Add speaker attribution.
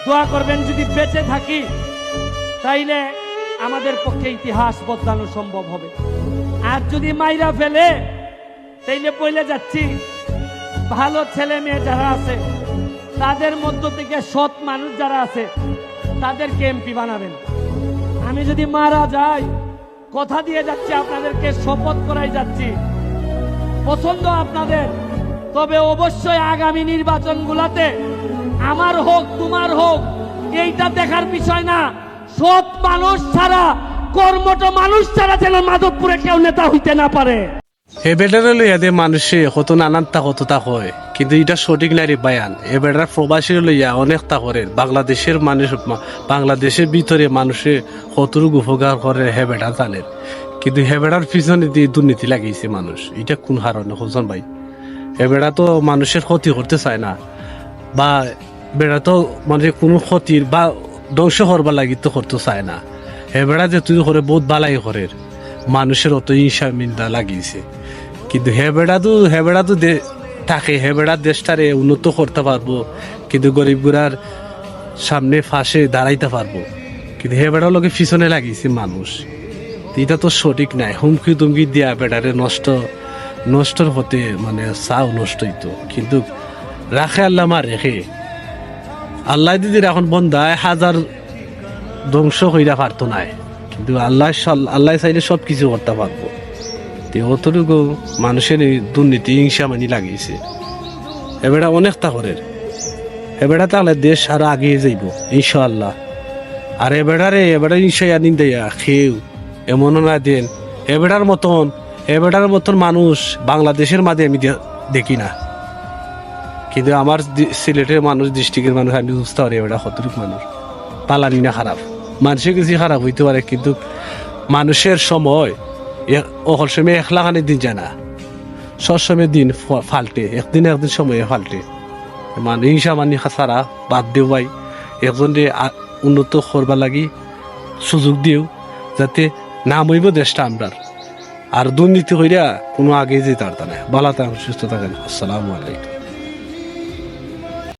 Speaker 1: দোয়া করবেন যদি বেঁচে থাকি তাইলে আমাদের পক্ষে ইতিহাস বদলানো সম্ভব হবে। আর যদি মাইরা ফেলে তাইলে বলে যাচ্ছি, ভালো ছেলে মেয়ে যারা আছে তাদের মধ্য থেকে সৎ মানুষ যারা আছে তাদেরকে এমপি বানাবেন। আমি যদি মারা যাই, কথা দিয়ে যাচ্ছি, আপনাদেরকে শপথ করাই যাচ্ছি, পছন্দ আপনাদের, তবে অবশ্যই আগামী নির্বাচনগুলোতে আমার হোক তোমার হোক এইটা দেখার বিষয় না, সৎ মানুষ ছাড়া, কর্মঠ মানুষ ছাড়া যেন মাধবপুরে কেউ নেতা হইতে না পারে।
Speaker 2: এ বেটারে লইয়া দে মানুষে কত নানানটা কতটা হয়, কিন্তু এটা সঠিক নাই রে বায়ান। এ বেটার প্রবাসীর লইয়া অনেকটা করে, বাংলাদেশের মানুষ, বাংলাদেশের ভিতরে মানুষে কতটুকু উপকার করে হে বেটা জানের, কিন্তু হে বেটার পিছনে দিয়ে দুর্নীতি লাগিয়েছে মানুষ। এটা কোন কারণে হোসেন ভাই? হে বেটা তো মানুষের ক্ষতি করতে চায় না, বা বেটা তো মানে কোনো ক্ষতির বা ধ্বংস করবার লাগি তো করতে চায় না। হে বেটা যে তুই করে বহুত বালাই করে, মানুষের অত হিংসা মিন্দা লাগিয়েছে, কিন্তু হে বেটা তো থাকে, হে বেড়া দেশটারে উন্নত করতে পারবো, কিন্তু গরিব গুড়ার সামনে ফাঁসে দাঁড়াইতে পারবো, কিন্তু হে বেড়ার লোকে পিছনে লাগিয়েছে মানুষ। এটা তো সঠিক নাই। হুমকি তুমকি দিয়া বেড়ারে নষ্টর হতে মানে চাও নষ্ট হইতো, কিন্তু রাখে আল্লাহ মা রেখে আল্লাহ দিদির এখন বন্ধায় হাজার ধ্বংস হইয়া পারতো নাই, কিন্তু আল্লাহ চাইলে সব কিছু করতে পারবো। অতটুকু মানুষের দুর্নীতি হিংসা মানি লাগিয়েছে। এবেড়া অনেকটা করে, এবেড়া তাহলে দেশ আরো আগিয়ে যাইব ইনশাআল্লাহ। আর এবেড়ারে হিংসা আনি দেয়া খেউ এমনও না দেন, এবেড়ার মতন মানুষ বাংলাদেশের মাঝে আমি দেখি না, কিন্তু আমার সিলেটের মানুষ, ডিস্ট্রিক্টের মানুষ আমি বুঝতে পারি এবেড়া কতটুকু মানুষ পালানি না খারাপ। মানুষের কিছু খারাপ হইতে পারে, কিন্তু মানুষের সময় অকল সময় একলা খানে দিন যায় না, সবসময় দিন ফাল্টে, একদিন সময়ে ফাল্টে। মানে হিংসা মানি সারা বাদ দেও ভাই, একজন উন্নত করবার লাগি সুযোগ দিও, যাতে নাম হইব দেশটা আমরার। আর দুর্নীতি হইয়া কোনো আগে যেতে পারত না। ভালো থাকেন, সুস্থ থাকেন। আসসালামু আলাইকুম।